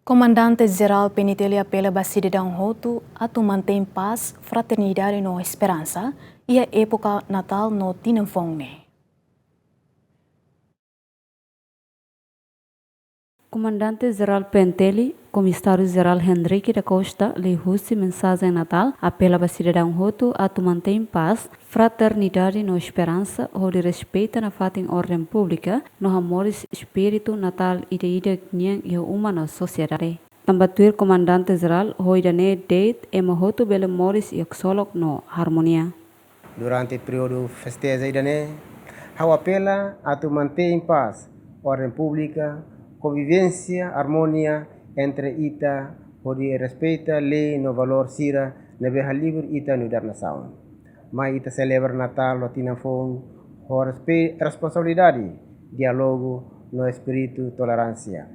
Comandante-Geral Penitelia apela a cidadão Hotu a mantém paz, fraternidade e esperança e a época natal no Tinanfong. Comandante-Geral Penteli, Comissário-Geral Henrique da Costa, lhe mensagem natal, apela a cidadão Hotu a mantém paz, fraternidade e esperança, onde respeita na fatem ordem pública, no amores espírito natal e de ida e uma na sociedade. Tambatuir Comandante-Geral, hoidane date e Hotu bele moris e solok no harmonia. Durante o período festejo idane, hau apela a mantém paz, ordem pública, convivência, harmonia entre ita, onde respeita lei no valor sira, nebe livre ita no dar nação. Mas ita celebra Natal no Tinanfong, com responsabilidade, diálogo no espírito tolerância.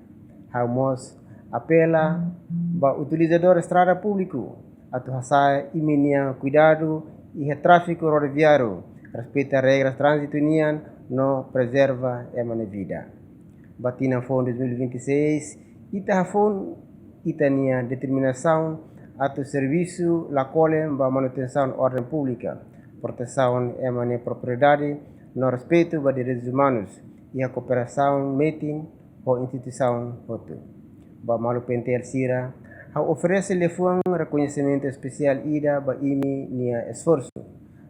Hamos apela para utilizador estrada público, a tuhasai iminia cuidado e tráfico rodoviário, respeita regras trânsito unian, no preserva a vida. Batina Fond 2026, ita nia determinação a serviço la quale ba manutenção ordem pública, proteção e propriedade, no respeito ba direitos humanos e a cooperação meeting ou instituição outro. Ba malu pentel sira, a oferece lhe reconhecimento especial ida ba nia esforço,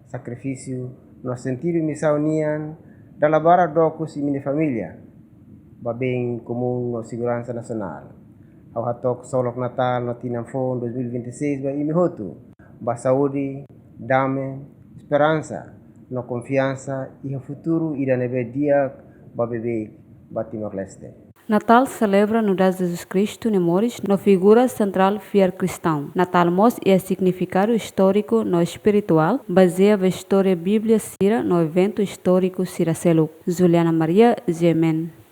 sacrifício, no sentido missão nian, da labara docus e minha família, bem comum no segurança nacional. Ao hatok solok Natal no Tinanfong 2026 ba imihotu, ba saúde, dame, esperança, no confiança e o futuro ida nebe dia ba bebê ba Timor-Leste. Natal celebra no das Jesus Cristo Nemoris no figura central fiel cristão. Natal mos é significado histórico no espiritual, baseia a história Bíblia Sira no evento histórico Sira Seluk. Juliana Maria, Gemen.